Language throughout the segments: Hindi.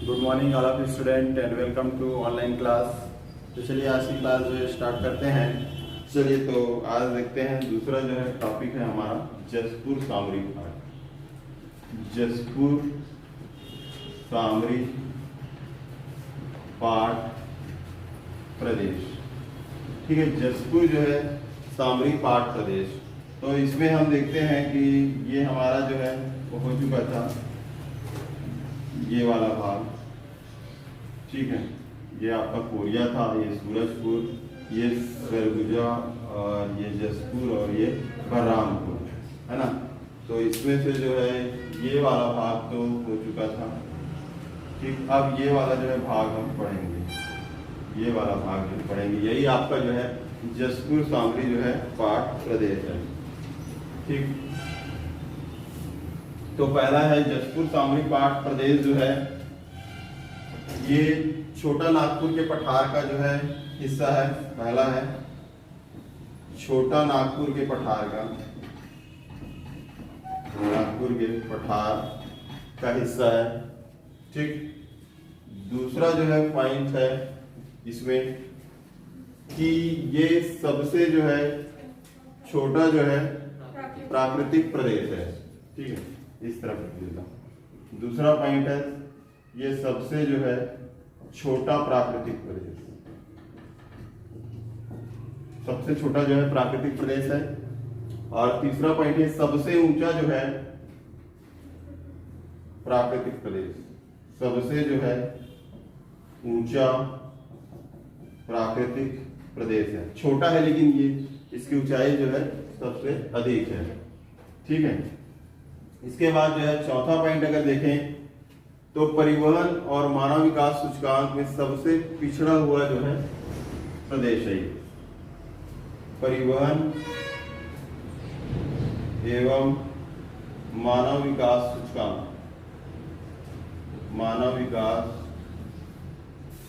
Good morning all of student and welcome to online class. तो चलिए आज की क्लास जो है स्टार्ट करते हैं। चलिए तो आज देखते हैं दूसरा जो है टॉपिक है हमारा जसपुर सामरिक पाठ। जसपुर सामरिक पाठ प्रदेश। ठीक है, जसपुर जो है सामरिक पाठ प्रदेश। तो इसमें हम देखते हैं कि ये हमारा जो है वो हो चुका था, ये वाला भाग। ठीक है, ये आपका कोरिया था, ये सूरजपुर, ये सरगुजा और ये जसपुर और ये बलरामपुर, है ना। तो इसमें से जो है ये वाला भाग तो हो चुका था। ठीक, अब ये वाला जो है भाग हम पढ़ेंगे, ये वाला भाग जो पढ़ेंगे, यही आपका जो है जसपुर सामरी जो है पाठ प्रदेश है। ठीक, तो पहला है जसपुर सामरी पाठ प्रदेश जो है ये छोटा नागपुर के पठार का जो है हिस्सा है। पहला है छोटा नागपुर के पठार का, नागपुर के पठार का हिस्सा है। ठीक, दूसरा जो है पॉइंट है इसमें कि ये सबसे जो है छोटा जो है प्राकृतिक प्रदेश है। ठीक है, इस तरफ दूसरा पॉइंट है, ये सबसे जो है छोटा प्राकृतिक प्रदेश, सबसे छोटा जो है प्राकृतिक प्रदेश है। और तीसरा पॉइंट है सबसे ऊंचा जो है प्राकृतिक प्रदेश, सबसे जो है ऊंचा प्राकृतिक प्रदेश है। छोटा है लेकिन ये इसकी ऊंचाई जो है सबसे अधिक है। ठीक है, इसके बाद जो है चौथा पॉइंट अगर देखें तो परिवहन और मानव विकास सूचकांक में सबसे पिछड़ा हुआ जो है प्रदेश है। परिवहन एवं मानव विकास सूचकांक, मानव विकास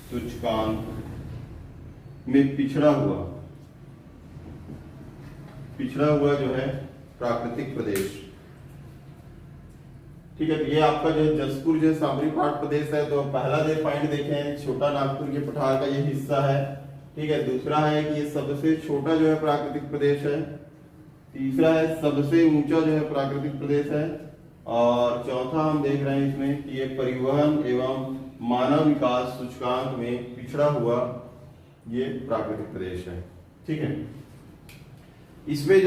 सूचकांक में पिछड़ा हुआ जो है प्राकृतिक प्रदेश। ठीक है, तो ये आपका जो है जसपुर जो है सामरिक पाठ प्रदेश है। तो पहला जो पॉइंट देखें, छोटा नागपुर के पठार का ये हिस्सा है। ठीक है, दूसरा है कि ये सबसे छोटा जो है प्राकृतिक प्रदेश है। तीसरा है सबसे ऊंचा जो है प्राकृतिक प्रदेश है। और चौथा हम देख रहे हैं इसमें कि ये परिवहन एवं मानव विकास सूचकांक में पिछड़ा हुआ ये प्राकृतिक प्रदेश है। ठीक है, इसमें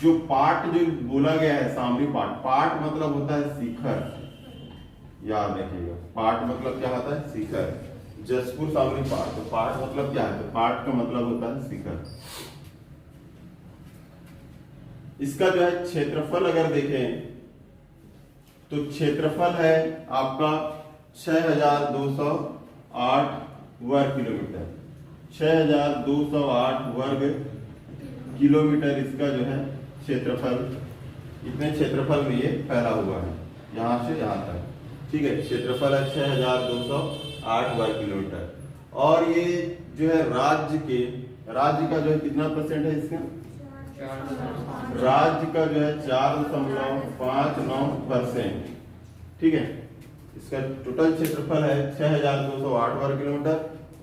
जो पाठ जो बोला गया है सामरी पाठ, पाठ मतलब होता है शिखर, याद रखिएगा। पाठ मतलब क्या होता है? शिखर। जसपुर सामरी पाठ, तो पाठ मतलब क्या है? तो पाठ का मतलब होता है शिखर। इसका जो है क्षेत्रफल अगर देखें तो क्षेत्रफल है आपका 6208 वर्ग किलोमीटर। 6208 वर्ग किलोमीटर इसका जो है क्षेत्रफल, इतने क्षेत्रफल में ये फैला हुआ है, यहां से यहां तक। ठीक है, क्षेत्रफल है 6208 वर्ग किलोमीटर। और ये जो है राज्य का जो है कितना परसेंट है इसका? राज्य का जो है 4.59%। ठीक है, इसका टोटल क्षेत्रफल है 6208 वर्ग किलोमीटर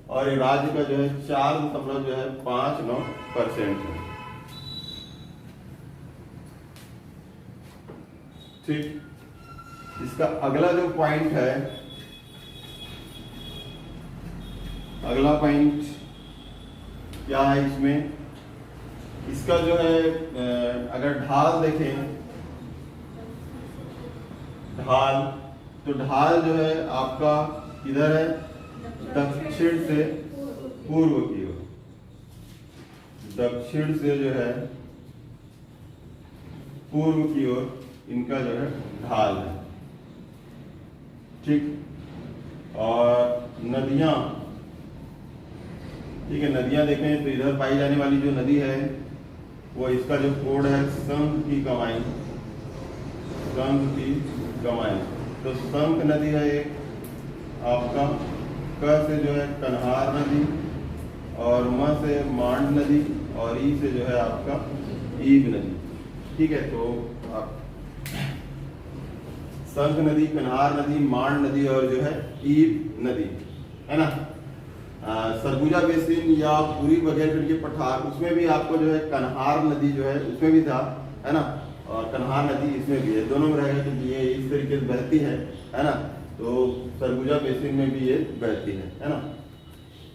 और ये राज्य का जो है 4.59% है। ठीक, इसका अगला जो पॉइंट है, अगला पॉइंट क्या है इसमें? इसका जो है अगर ढाल देखें, ढाल, तो ढाल जो है आपका इधर है दक्षिण से पूर्व की ओर, दक्षिण से जो है पूर्व की ओर इनका जो है ढाल है। ठीक, और नदियां, ठीक है, नदियां देखें तो इधर पाई जाने वाली जो नदी है वो इसका जो कोड है संघ की कमाई, संघ की कमाई। तो संघ नदी है एक आपका, क से जो है कन्हार नदी और म से मांड नदी और ई से जो है आपका ईब नदी। ठीक है, तो आप संख नदी, कन्हार नदी, मांड नदी और जो है ईब नदी, है ना। सरगुजा बेसिन या पूरी बघेलखंड के पठार, उसमें भी आपको जो है कन्हार नदी जो है उसमें भी था, है ना, और कन्हार नदी इसमें भी है, दोनों में रहेगा क्योंकि ये इस तरीके से बहती है ना। तो सरगुजा बेसिन में भी ये बहती है ना।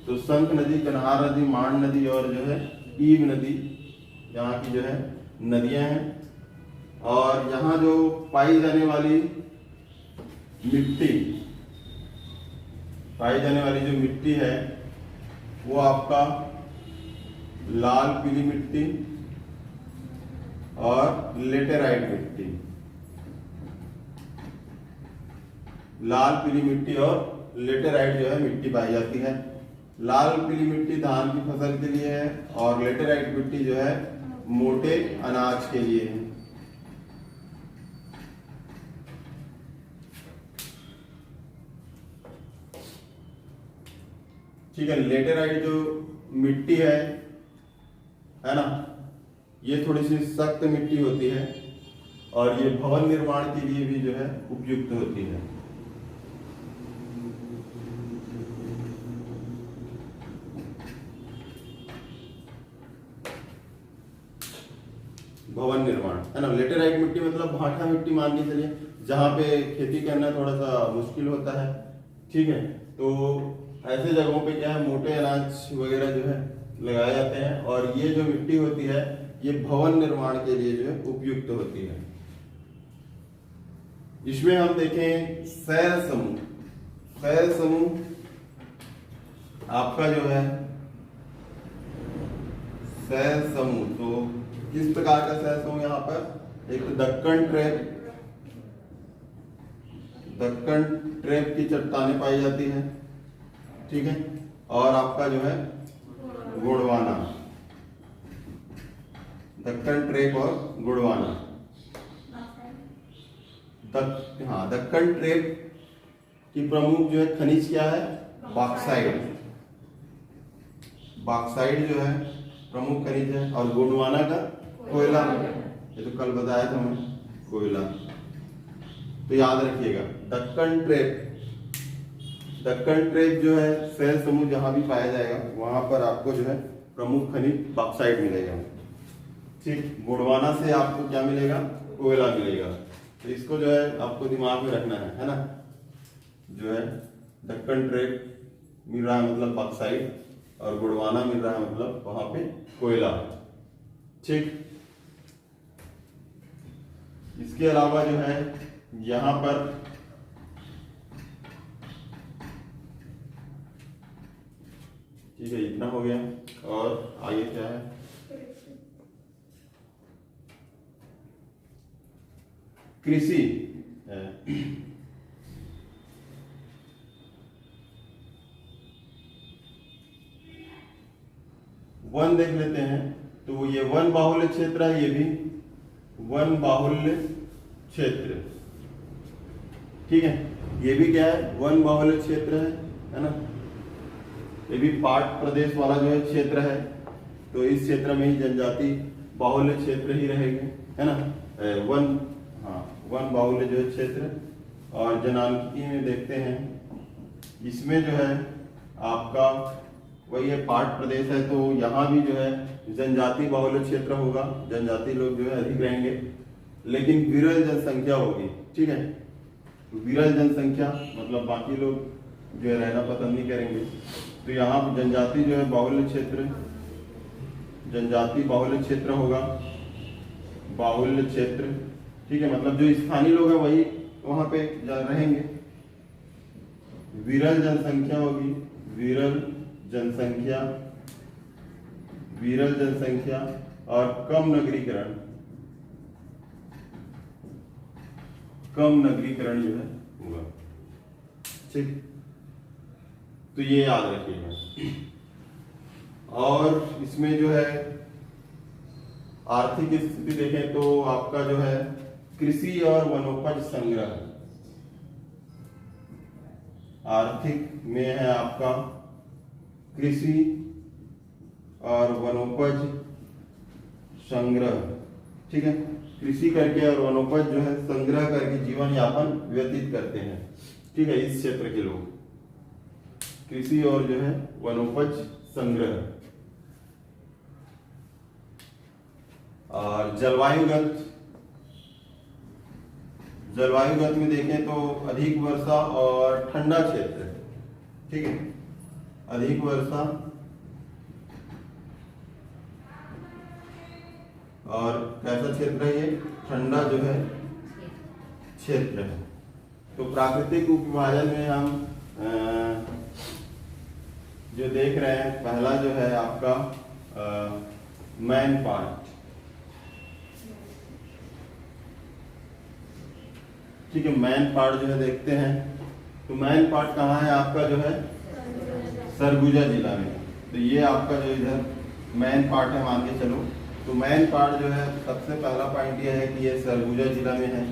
तो संख नदी, कन्हार नदी, मांड नदी और जो है ईब नदी यहाँ की जो है नदियां हैं। और यहाँ जो पाई जाने वाली जो मिट्टी है वो आपका लाल पीली मिट्टी और लेटेराइट मिट्टी, लाल पीली मिट्टी और लेटेराइट जो है मिट्टी पाई जाती है। लाल पीली मिट्टी धान की फसल के लिए है और लेटेराइट मिट्टी जो है मोटे अनाज के लिए है। ठीक है, लेटेराइट जो मिट्टी है ना, ये थोड़ी सी सख्त मिट्टी होती है और ये भवन निर्माण के लिए भी जो है उपयुक्त होती है। भवन निर्माण, है ना। लेटेराइट मिट्टी मतलब भाटा मिट्टी मान के चलिए, जहाँ पे खेती करना थोड़ा सा मुश्किल होता है। ठीक है, तो ऐसे जगहों पे क्या है, मोटे अनाज वगैरह जो है लगाए जाते हैं और ये जो मिट्टी होती है ये भवन निर्माण के लिए जो है उपयुक्त होती है। इसमें हम देखें सैल समूह। सैल समूह आपका जो है सैल समूह, तो किस प्रकार का सैल समूह यहाँ पर, एक तो दक्कन ट्रैप की चट्टानें पाई जाती है। ठीक है, और आपका जो है गोंडवाना, दक्कन ट्रैप और गोंडवाना। दक्कन ट्रैप की प्रमुख जो है खनिज क्या है, बॉक्साइट। बॉक्साइट जो है प्रमुख खनिज है और गोंडवाना का कोयला, ये तो कल बताया था मैं, कोयला। तो याद रखिएगा दक्कन ट्रैप जो है सैल समूह जहां भी पाया जाएगा वहां पर आपको जो है प्रमुख खनिज बॉक्साइट मिलेगा। ठीक, गोंडवाना से आपको क्या मिलेगा, कोयला मिलेगा। तो इसको जो है आपको दिमाग में रखना है ना। जो है दक्कन ट्रैप मिल रहा है मतलब बॉक्साइट और गोंडवाना मिल रहा है मतलब वहां पे कोयला। ठीक, इसके अलावा जो है यहां पर ठीक है, इतना हो गया। और आगे क्या है, कृषि है। वन देख लेते हैं, तो ये वन बाहुल्य क्षेत्र है, ये भी वन बाहुल्य क्षेत्र। ठीक है, ये भी क्या है, वन बाहुल्य क्षेत्र है ना। ये भी पाट प्रदेश वाला जो है क्षेत्र है, तो इस क्षेत्र में ही जनजाति बाहुल्य क्षेत्र ही रहेंगे, है ना। वन बाहुल्य जो है क्षेत्र। और जनांकिकी में देखते हैं, इसमें जो है आपका वही है, पाट प्रदेश है, तो यहाँ भी जो है जनजाति बाहुल्य क्षेत्र होगा, जनजाति लोग जो है अधिक रहेंगे, लेकिन विरल जनसंख्या होगी। ठीक है, विरल जनसंख्या मतलब बाकी लोग जो है रहना पसंद नहीं करेंगे। तो यहाँ जनजाति जो है बाहुल्य क्षेत्र, जनजाति बाहुल्य क्षेत्र होगा, बाहुल्य क्षेत्र। ठीक है, मतलब जो स्थानीय लोग हैं वही वहां पे रहेंगे। विरल जनसंख्या होगी, विरल जनसंख्या और कम नगरीकरण जो है होगा। ठीक, तो ये याद रखिएगा। और इसमें जो है आर्थिक स्थिति देखें तो आपका जो है कृषि और वनोपज संग्रह, आर्थिक में है आपका कृषि और वनोपज संग्रह। ठीक है। कृषि करके और वनोपज जो है संग्रह करके जीवन यापन व्यतीत करते हैं, ठीक है। इस क्षेत्र के लोग कृषि और जो है वनोपज संग्रह। और जलवायुगत में देखें तो अधिक वर्षा और ठंडा क्षेत्र है, ठीक है। अधिक वर्षा और कैसा क्षेत्र है ये, ठंडा जो है क्षेत्र है। तो प्राकृतिक उपविभाजन में हम जो देख रहे हैं, पहला जो है आपका मैन पार्ट, ठीक है। मैन पार्ट जो है देखते हैं, तो मैन पार्ट कहाँ है आपका, जो है सरगुजा जिला में। तो ये आपका जो इधर मैन पार्ट है मान के चलो। तो मैन पार्ट जो है सबसे पहला पॉइंट ये है कि ये सरगुजा जिला में है,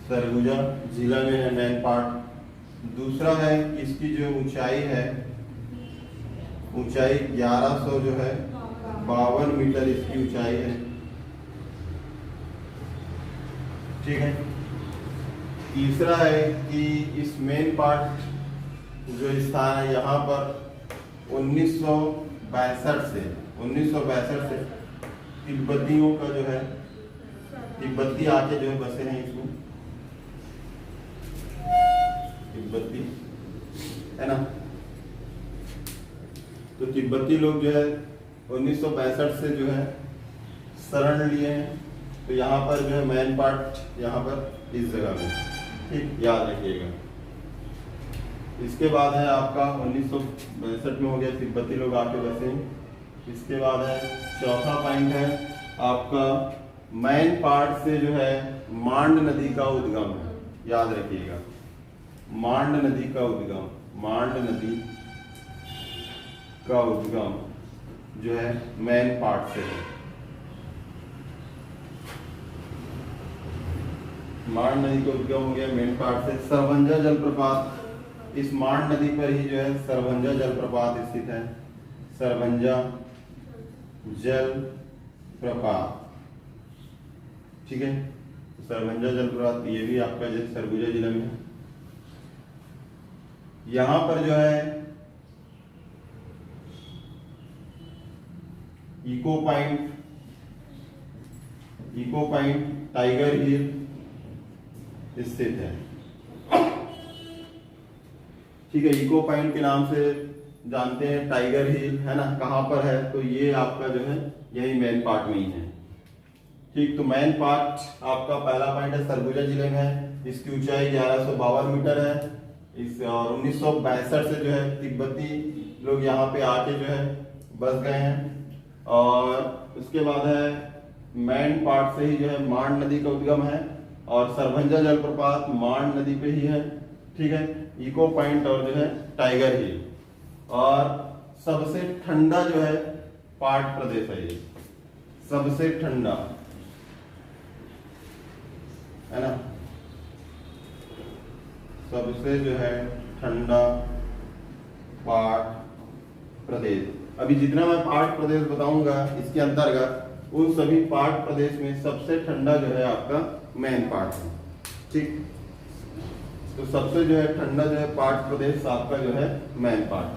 सरगुजा जिला में है मैन पार्ट। दूसरा है कि इसकी जो ऊंचाई है, ऊंचाई 1100 जो है 52 मीटर इसकी ऊंचाई है, ठीक है। तीसरा है कि इस मेन पार्ट जो स्थान है यहाँ पर 1962 से तिब्बतियों का जो है, तिब्बती आके जो है बसे हैं, इसको तिब्बती है ना। तो तिब्बती लोग जो है 1962 से जो है शरण लिए हैं। तो यहाँ पर जो है मैन पार्ट यहाँ पर इस जगह में, ठीक, याद रखिएगा। इसके बाद है आपका 1962 में हो गया, तिब्बती लोग आके बसे। इसके बाद है चौथा पॉइंट है आपका मैन पार्ट से जो है मांड नदी का उद्गम है, याद रखिएगा। मांड नदी का उद्गम, मांड नदी का उद्गम जो है मैन पार्ट से है। मांड नदी का उद्गम हो गया मेन पार्ट से। सरवंजा जलप्रपात, इस मांड नदी पर ही जो है सरवंजा जलप्रपात स्थित है, सरवंजा जलप्रपात, ठीक है। सरवंजा जलप्रपात ये भी आपका जो सरगुजा जिला में है। यहां पर जो है इको पॉइंट टाइगर हिल स्थित है, ठीक है। इको पॉइंट के नाम से जानते हैं, टाइगर हिल है ना, कहां पर है, तो ये आपका जो है यही मैन पार्ट में ही है, ठीक। तो मैन पार्ट आपका पहला पॉइंट है, सरगुजा जिले में है। इसकी ऊंचाई 1152 मीटर है। इस और 1962 से जो है तिब्बती लोग यहाँ पे आके जो है बस गए हैं। और उसके बाद है मैन पार्ट से ही जो है मांड नदी का उद्गम है, और सरवंजा जलप्रपात मांड नदी पे ही है, ठीक है। इको पॉइंट और जो है टाइगर हिल, और सबसे ठंडा जो है पार्ट प्रदेश है ये, सबसे ठंडा है ना, सबसे जो है ठंडा पार्ट प्रदेश। अभी जितना मैं पार्ट प्रदेश बताऊंगा इसके अंतर्गत, उन सभी पार्ट प्रदेश में सबसे ठंडा जो है आपका मैन पार्ट है, ठीक। तो सबसे जो है ठंडा जो है पार्ट प्रदेश आपका जो है मैन पार्ट।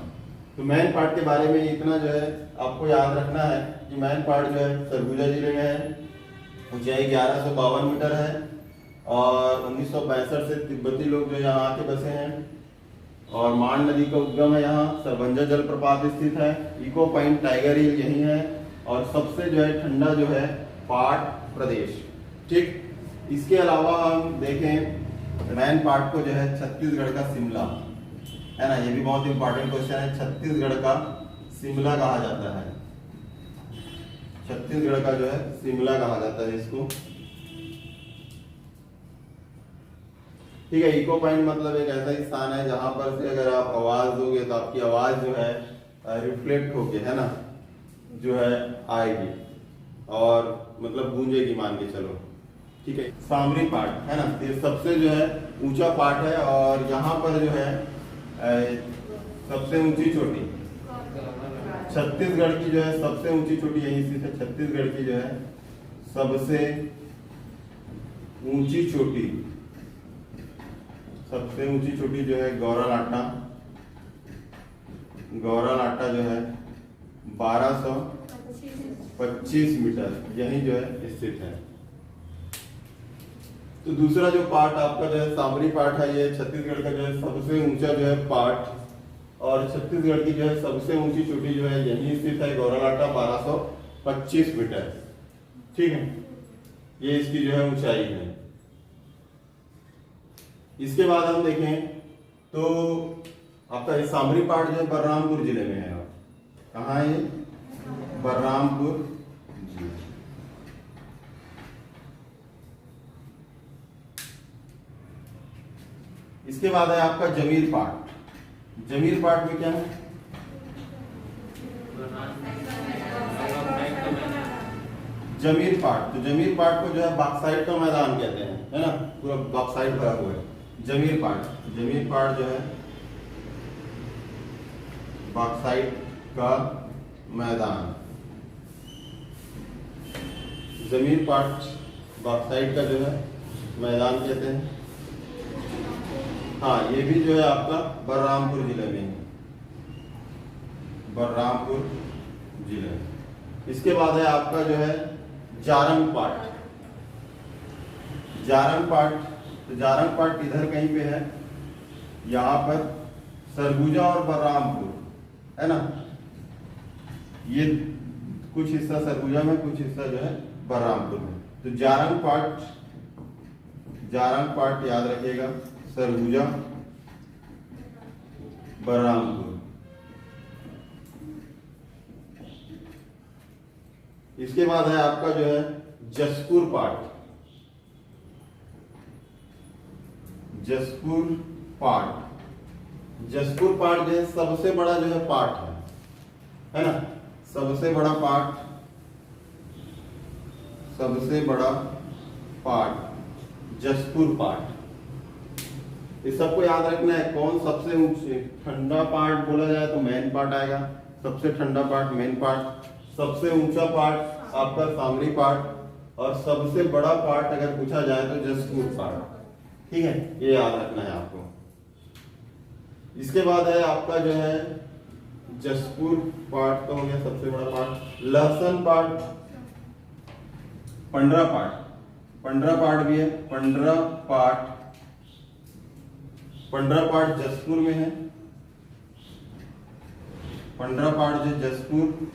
तो मैन पार्ट के बारे में इतना जो है आपको याद रखना है कि मैन पार्ट जो है सरगुजा जिले में है, ऊंचाई 1152 मीटर है, और 1962 से तिब्बती लोग जो यहाँ आके बसे हैं, और मांड नदी का उद्गम है यहाँ, सरवंजा जलप्रपात स्थित है, इको पॉइंट टाइगर हिल यही है, और सबसे जो है ठंडा जो है पार्ट प्रदेश, ठीक। इसके अलावा हम देखें मैन पार्ट को जो है छत्तीसगढ़ का शिमला है ना, ये भी बहुत इंपॉर्टेंट क्वेश्चन है। छत्तीसगढ़ का शिमला कहा जाता है, छत्तीसगढ़ का जो है शिमला कहा जाता है इसको, ठीक है। इको पॉइंट मतलब एक ऐसा स्थान है जहां पर से अगर आप आवाज दोगे तो आपकी आवाज जो है रिफ्लेक्ट होके है ना जो है आएगी, और मतलब गूंजेगी मान के चलो, ठीक है। सामरी पार्ट है ना, ये सबसे जो है ऊंचा पार्ट है, और यहाँ पर जो है सबसे ऊंची चोटी छत्तीसगढ़ की जो है सबसे ऊंची चोटी यहीं स्थित है। छत्तीसगढ़ की जो है सबसे ऊंची चोटी, सबसे ऊंची चोटी जो है गौरालाटा जो है 1225 मीटर यही जो है स्थित है। तो दूसरा जो पार्ट आपका जो है सामरी पार्ट है, ये छत्तीसगढ़ का जो है सबसे ऊंचा जो है पार्ट, और छत्तीसगढ़ की जो है सबसे ऊंची चोटी जो है यही स्थित है गौरालाटा 1225 मीटर। ठीक है, ये इसकी जो है ऊंचाई है। इसके बाद हम देखें तो आपका ये सामरी पार्ट जो है बलरामपुर जिले में है। कहाँ है ये? बलरामपुर जिले। इसके बाद है आपका जमीर पार्ट। जमीर पार्ट में क्या है? जमीर पार्ट, तो जमीर पार्ट को जो है बॉक्साइट का मैदान कहते हैं, है ना, पूरा बॉक्साइट भरा हुआ है जमीर पार्ट। जमीर पार्ट जो है बॉक्साइट का मैदान, जमीर पार्ट बॉक्साइट का जो है मैदान कहते हैं। हाँ, ये भी जो है आपका बलरामपुर जिले में है, बलरामपुर जिले। इसके बाद है आपका जो है जारंग पार्ट। जारंग पार्ट, तो जारंग पार्ट इधर कहीं पे है, यहाँ पर सरगुजा और बलरामपुर है ना, ये कुछ हिस्सा सरगुजा में, कुछ हिस्सा जो है बलरामपुर में। तो जारंग पार्ट याद रखिएगा, सरगुजा बलरामपुर। इसके बाद है आपका जो है जसपुर पार्ट। जसपुर पार्ट जो है सबसे बड़ा जो है पार्ट है ना, सबसे बड़ा पार्ट जसपुर पार्ट। इस सबको याद रखना है। कौन सबसे ऊंचे? ठंडा पार्ट बोला जाए तो मेन पार्ट आएगा, सबसे ठंडा पार्ट मेन पार्ट, सबसे ऊंचा पार्ट आपका सामरी पार्ट, और सबसे बड़ा पार्ट अगर पूछा जाए तो जसपुर पार्ट। ठीक है, ये याद रखना है आपको। इसके बाद है आपका जो है जसपुर पार्ट तो हो गया सबसे बड़ा पार्ट। लहसन पार्ट, पंडरा पार्ट भी है। पंडरा पार्ट जसपुर में है। पंडरा पार्ट जो जसपुर,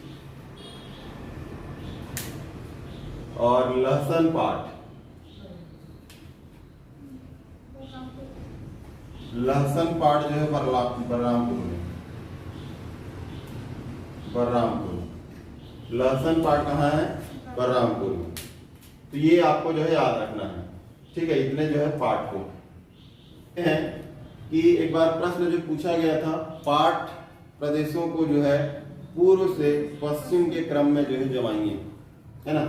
और लहसन पार्ट जो है बलरामपुर में। लहसन पार्ट कहाँ है? बलरामपुर में। तो ये आपको जो है याद रखना है। ठीक है, इतने जो है पार्ट को है कि एक बार प्रश्न जो पूछा गया था, पार्ट प्रदेशों को जो है पूर्व से पश्चिम के क्रम में जो है जमाइए, है ना।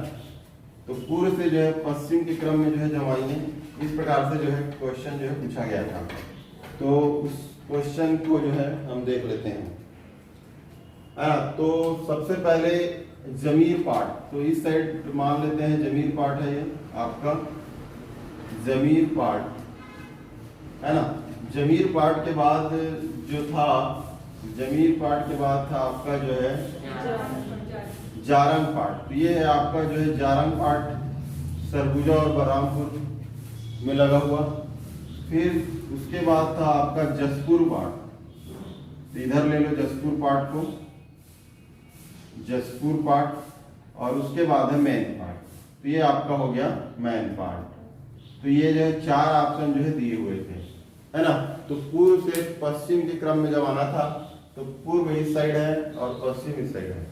तो पूर्व से जो है पश्चिम के क्रम में जो है जमाइए, इस प्रकार से जो है क्वेश्चन जो है पूछा गया था। तो उस क्वेश्चन को जो है हम देख लेते हैं। तो सबसे पहले जमीर पार्ट, तो इस साइड मान लेते हैं जमीर पार्ट है, ये आपका जमीर पार्ट है ना। जमीर पार्ट के बाद जो था, जमीर पार्ट के बाद था आपका जो है जारंग पार्ट। तो ये है आपका जो है जारंग पार्ट, सरगुजा और बलरामपुर में लगा हुआ। फिर उसके बाद था आपका जसपुर पार्ट, तो इधर ले लो जसपुर पार्ट को, जसपुर पार्ट, और उसके बाद है मेन पार्ट। तो ये आपका हो गया मेन पार्ट। तो ये जो है 4 ऑप्शन जो है दिए हुए थे, है ना। तो पूर्व से पश्चिम के क्रम में जब आना था, तो पूर्व इस साइड है और पश्चिम इस साइड है।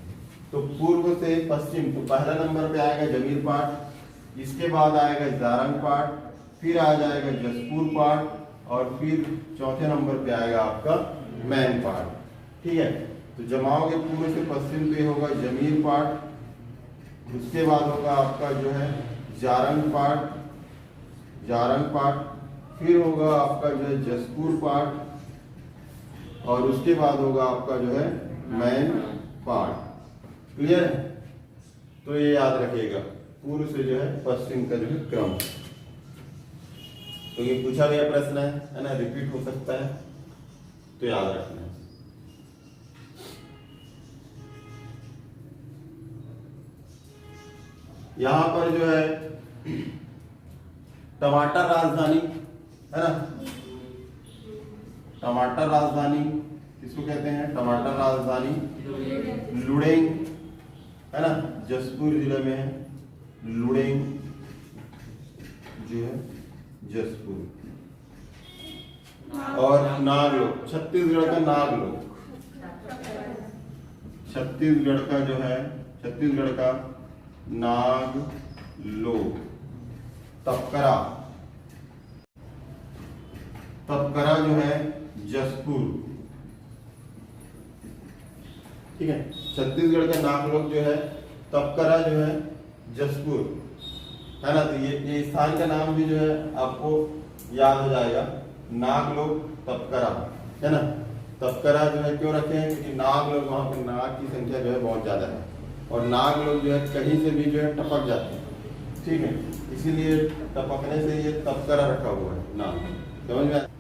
तो पूर्व से पश्चिम, तो पहला नंबर पे आएगा जमीर पार्ट, इसके बाद आएगा जारंग पार्ट, फिर आ जाएगा जसपुर पार्ट, और फिर चौथे नंबर पे आएगा आपका मेन पार्ट। ठीक है, तो जमाओगे पूर्व से पश्चिम पे होगा जमीर पार्ट, उसके बाद होगा आपका जो है जारंग पार्ट, फिर होगा आपका जो है जसपुर पार्ट, और उसके बाद होगा आपका जो है मेन पार्ट। क्लियर है? तो ये याद रखिएगा। पूर्व से जो है पश्चिम का जो है क्रम। तो ये पूछा गया प्रश्न है ना, रिपीट हो सकता है, तो याद रखना है। यहां पर जो है टमाटर राजधानी है ना, टमाटर राजधानी किसको कहते हैं? टमाटर राजधानी लुडेंग है ना, जसपुर जिले में है। लुडेंग जो है जसपुर। और नागलोक छत्तीसगढ़ का नागलोक, छत्तीसगढ़ का जो है छत्तीसगढ़ का नागलोक। तपकरा, तपकरा जो है जसपुर, ठीक है। छत्तीसगढ़ का नागलोक जो है, तपकरा जो है जसपुर है ना। तो ये स्थान का नाम भी जो है आपको याद हो जाएगा, नागलोक तपकरा है ना। तपकरा जो है क्यों रखे हैं? क्योंकि नाग लोग वहां पर नाग की संख्या जो है बहुत ज्यादा है, और नाग लोग जो है कहीं से भी जो है टपक जाते हैं, ठीक है। इसीलिए टपकने से ये तपकरा रखा हुआ है नाग। समझ में